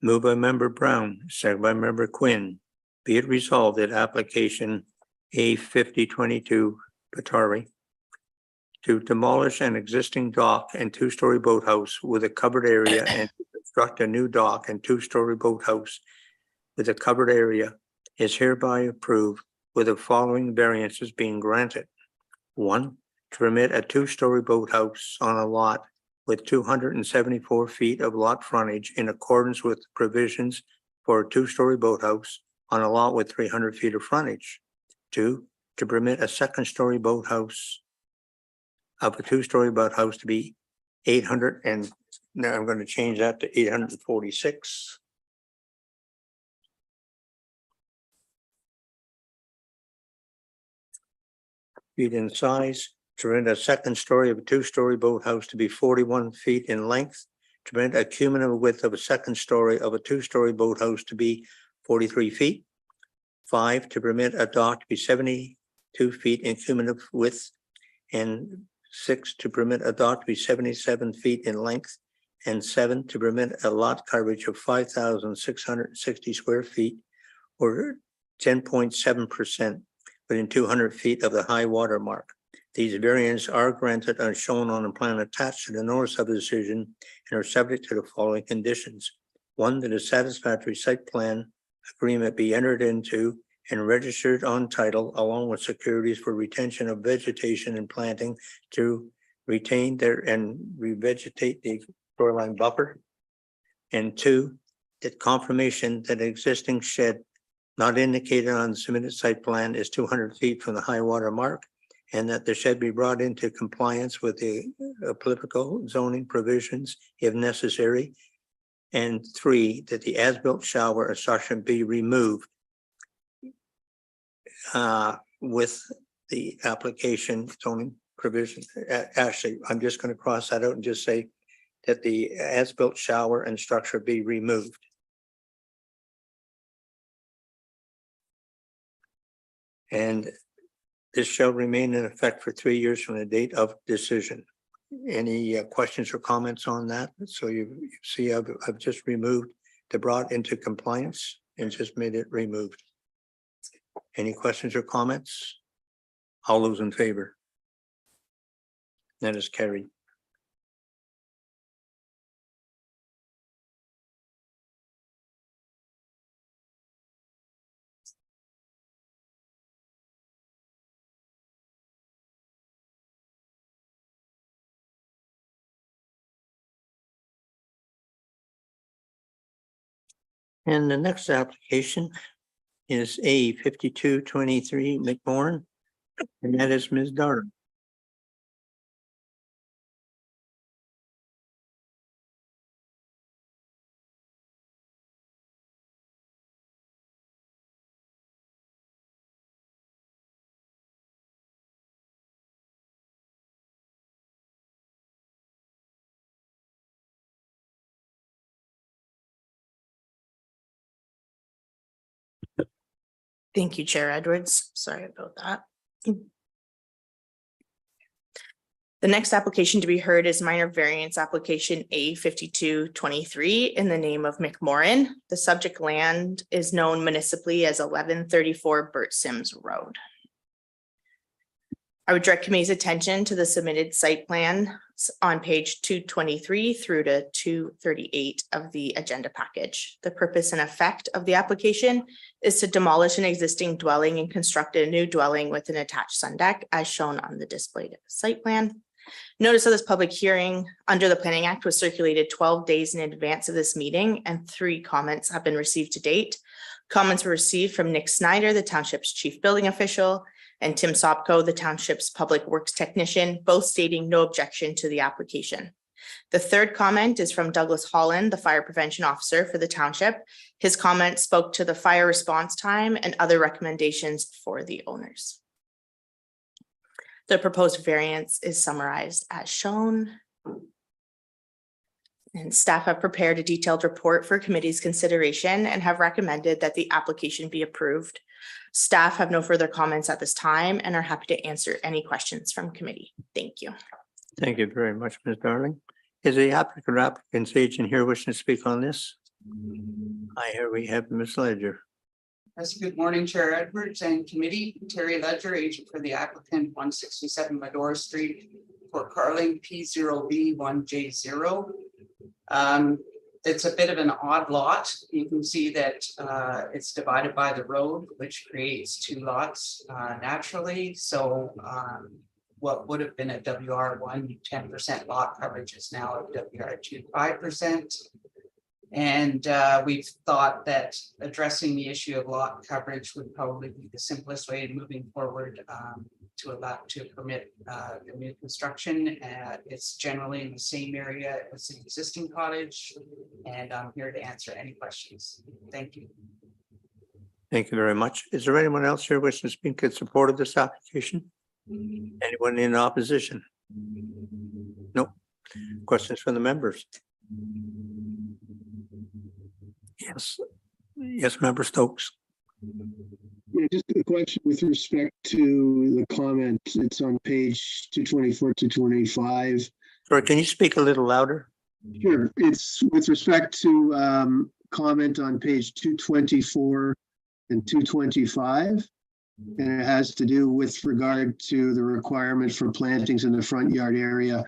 Moved by Member Brown, second by Member Quinn. Be it resolved that application A5022 Patari to demolish an existing dock and 2-story boathouse with a covered area and construct a new dock and 2-story boathouse with a covered area is hereby approved with the following variances being granted. 1, to permit a 2-story boathouse on a lot with 274 feet of lot frontage in accordance with provisions for a two-story boathouse on a lot with 300 feet of frontage. 2, to permit a second-story boathouse of a two-story boathouse to be 800, and now I'm going to change that to 846 feet in size, to rent a second story of a two-story boathouse to be 41 feet in length, to rent a cumulative width of a second story of a two-story boathouse to be 43 feet. 5, to permit a dock to be 72 feet in cumulative width, and 6, to permit a dock to be 77 feet in length, and 7, to permit a lot coverage of 5,660 square feet or 10.7% within 200 feet of the high water mark. These variants are granted as shown on the plan attached to the notice of the decision and are subject to the following conditions. 1, that a satisfactory site plan agreement be entered into and registered on title along with securities for retention of vegetation and planting to retain there and revegetate the shoreline buffer. And 2, that confirmation that existing shed not indicated on the submitted site plan is 200 feet from the high water mark, and that the shed be brought into compliance with the applicable zoning provisions if necessary. And 3, that the as-built shower and suction be removed with the application zoning provision. Actually, I'm just going to cross that out and just say that the as-built shower and structure be removed. And this shall remain in effect for 3 years from the date of decision. Any questions or comments on that? So you see, I've just removed the brought into compliance and just made it removed. Any questions or comments? All those in favor? That is carried. And the next application is A 5223 McMorrin, and that is Ms. Darden. Thank you, Chair Edwards. Sorry about that. The next application to be heard is minor variance application A 5223 in the name of McMorrin. The subject land is known municipally as 1134 Bert Sims Road. I would direct committee's attention to the submitted site plan on page 223 through to 238 of the agenda package. The purpose and effect of the application is to demolish an existing dwelling and construct a new dwelling with an attached sun deck as shown on the displayed site plan. Notice of this public hearing under the Planning Act was circulated 12 days in advance of this meeting, and 3 comments have been received to date. Comments were received from Nick Snyder, the township's chief building official, and Tim Sopko, the township's public works technician, both stating no objection to the application. The 3rd comment is from Douglas Holland, the fire prevention officer for the township. His comment spoke to the fire response time and other recommendations for the owners. The proposed variance is summarized as shown. And staff have prepared a detailed report for committee's consideration and have recommended that the application be approved. Staff have no further comments at this time and are happy to answer any questions from committee. Thank you. Thank you very much, Ms. Darling. Is the applicant's agent here wishing to speak on this? Hi, here we have Ms. Ledger. Yes, good morning, Chair Edwards and committee. Terry Ledger, agent for the applicant, 167 Medora Street, Fort Carling, P0B1J0. It's a bit of an odd lot. You can see that it's divided by the road, which creates 2 lots naturally. So what would have been a WR1 10% lot coverage is now a WR2 5%. And we've thought that addressing the issue of lot coverage would probably be the simplest way in moving forward to permit the new construction. It's generally in the same area as the existing cottage, and I'm here to answer any questions. Thank you. Thank you very much. Is there anyone else here wishing to speak in support of this application? Anyone in opposition? No. Questions from the members? Yes, Member Stokes. Yeah, just a question with respect to the comment. It's on page 224 to 225. Sorry, can you speak a little louder? Sure. It's with respect to comment on page 224 and 225. And it has to do with regard to the requirement for plantings in the front yard area.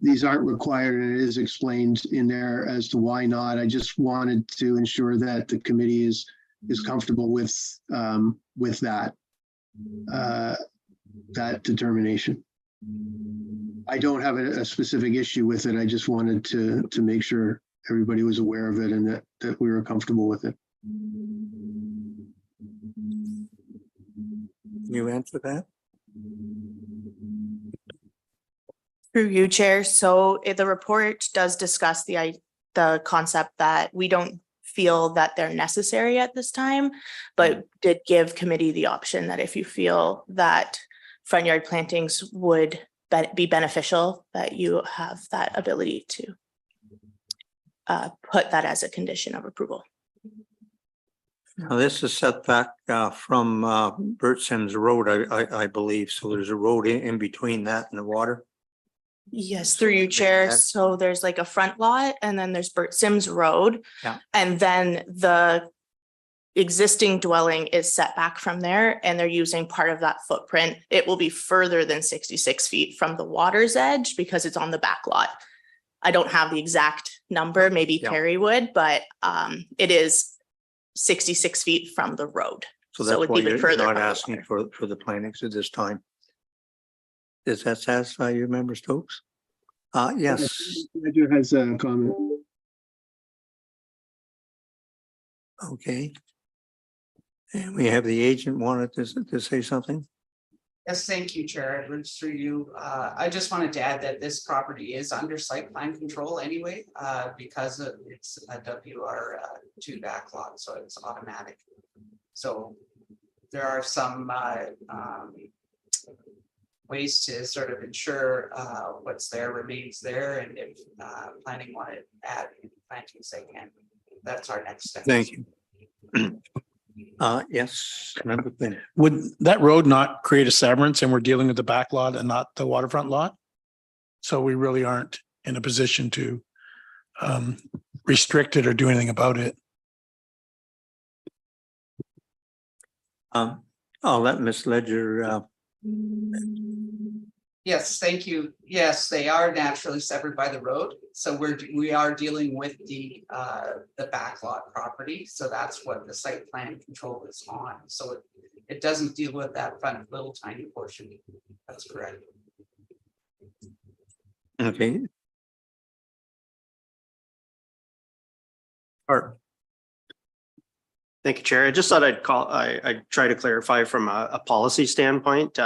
These aren't required, and it is explained in there as to why not. I just wanted to ensure that the committee is comfortable with that determination. I don't have a specific issue with it. I just wanted to make sure everybody was aware of it and that we were comfortable with it. You answer that? Through you, Chair. So the report does discuss the concept that we don't feel that they're necessary at this time, but did give committee the option that if you feel that front yard plantings would be beneficial, that you have that ability to put that as a condition of approval. Now, this is set back from Bert Sims Road, I believe. So there's a road in between that and the water. Yes, through you, Chair. So there's like a front lot and then there's Bert Sims Road. Yeah. And then the existing dwelling is set back from there and they're using part of that footprint. It will be further than 66 feet from the water's edge because it's on the back lot. I don't have the exact number, maybe Perry would, but it is 66 feet from the road. So that's it's why even you're further not from the asking water. for the plantings at this time. Does that satisfy you, Member Stokes? Yes. Ledger has a comment. Okay. And we have the agent wanted to say something. Yes, thank you, Chair Edwards, through you. I just wanted to add that this property is under site plan control anyway, because it's a WR2 backlot, so it's automatic. So there are some ways to sort of ensure what's there remains there, and if planning want to add plantings, they can. That's our next step. Thank you. Yes, Member Quinn. Would that road not create a severance and we're dealing with the back lot and not the waterfront lot? So we really aren't in a position to restrict it or do anything about it. I'll let Ms. Ledger. Yes, thank you. Yes, they are naturally severed by the road. So we are dealing with the backlot property. So that's what the site plan control is on. So it doesn't deal with that front little tiny portion. That's correct. Okay. Art. Thank you, Chair. I just thought I'd try to clarify from a policy standpoint.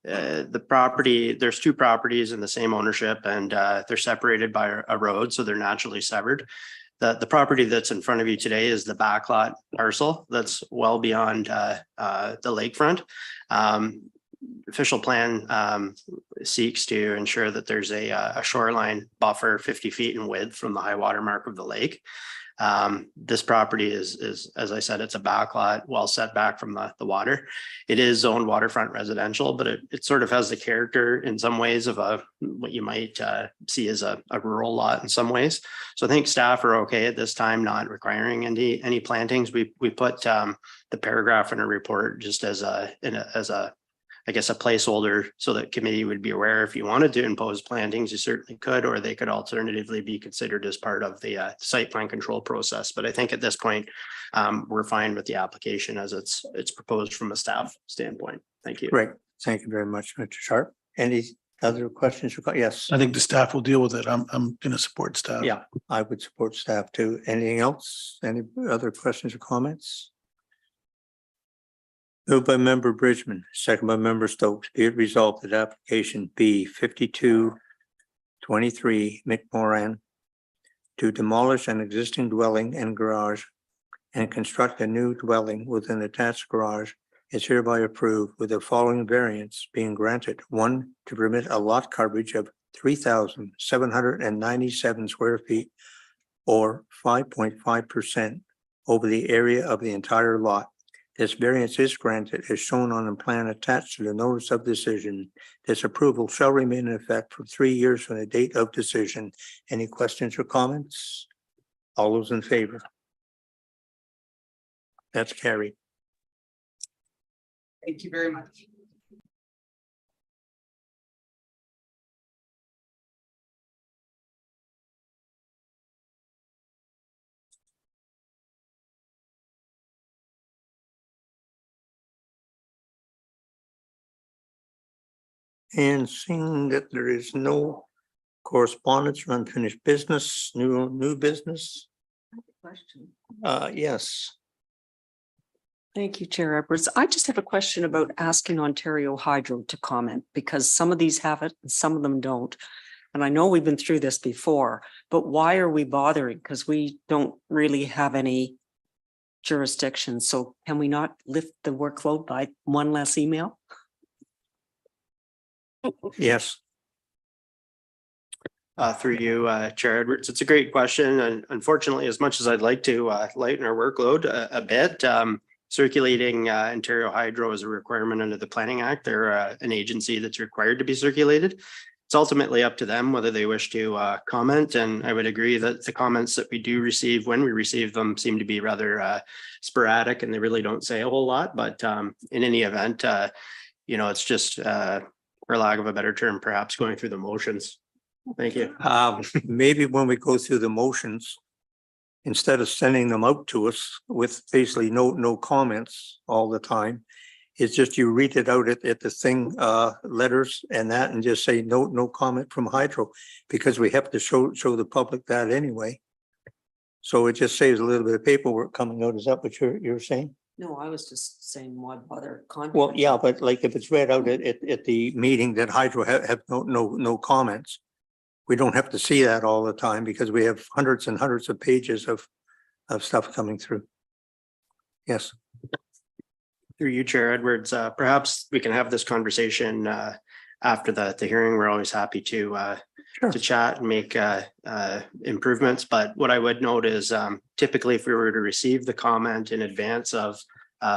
The property, there's two properties in the same ownership and they're separated by a road, so they're naturally severed. The property that's in front of you today is the backlot parcel that's well beyond the lakefront. Official plan seeks to ensure that there's a shoreline buffer 50 feet in width from the high water mark of the lake. This property is, as I said, it's a backlot well set back from the water. It is zoned waterfront residential, but it sort of has the character in some ways of what you might see as a rural lot in some ways. So I think staff are okay at this time, not requiring any plantings. We put the paragraph in a report just as I guess a placeholder so that committee would be aware if you wanted to impose plantings, you certainly could, or they could alternatively be considered as part of the site plan control process. But I think at this point, we're fine with the application as it's proposed from a staff standpoint. Thank you. Right. Thank you very much, Mr. Sharp. Any other questions? Yes. I think the staff will deal with it. I'm going to support staff. Yeah, I would support staff too. Anything else? Any other questions or comments? Moved by member Bridgman, second by member Stokes. Be it resolved that application B 5223 McMoran to demolish an existing dwelling and garage and construct a new dwelling with an attached garage is hereby approved with the following variance being granted. 1, to permit a lot coverage of 3,797 square feet or 5.5% over the area of the entire lot. This variance is granted as shown on the plan attached to the notice of decision. This approval shall remain in effect for 3 years from the date of decision. Any questions or comments? All those in favor? That's carried. Thank you very much. And seeing that there is no correspondence or unfinished business, new business. Question. Yes. Thank you, Chair Edwards. I just have a question about asking Ontario Hydro to comment because some of these have it and some of them don't. And I know we've been through this before, but why are we bothering? Because we don't really have any jurisdiction. So can we not lift the workload by one less email? Yes. Through you, Chair Edwards. It's a great question. And unfortunately, as much as I'd like to lighten our workload a bit, circulating Ontario Hydro is a requirement under the Planning Act. They're an agency that's required to be circulated. It's ultimately up to them whether they wish to comment. And I would agree that the comments that we do receive when we receive them seem to be rather sporadic and they really don't say a whole lot. But in any event, it's just, for lack of a better term, perhaps going through the motions. Thank you. Maybe when we go through the motions, instead of sending them out to us with basically no comments all the time, it's just you read it out at the thing, letters and that, and just say no comment from Hydro, because we have to show the public that anyway. So it just saves a little bit of paperwork coming out. Is that what you're saying? No, I was just saying why bother. Well, yeah, but like if it's read out at the meeting that Hydro have no comments, we don't have to see that all the time because we have hundreds and hundreds of pages of stuff coming through. Yes. Through you, Chair Edwards, perhaps we can have this conversation after the hearing. We're always happy to chat and make improvements. But what I would note is typically if we were to receive the comment in advance of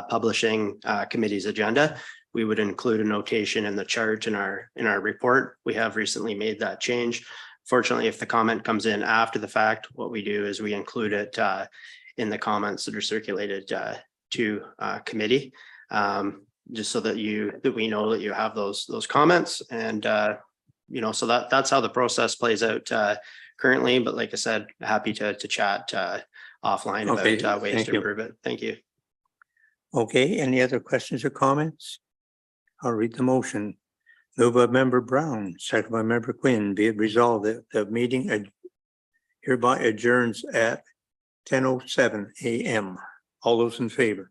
publishing committee's agenda, we would include a notation in the chart in our report. We have recently made that change. Fortunately, if the comment comes in after the fact, what we do is we include it in the comments that are circulated to committee, just so that we know that you have those comments, and so that's how the process plays out currently. But like I said, happy to chat offline about ways to improve it. Thank you. Okay, any other questions or comments? I'll read the motion. Moved by member Brown, second by member Quinn. Be it resolved that the meeting hereby adjourns at 10:07 a.m. All those in favor?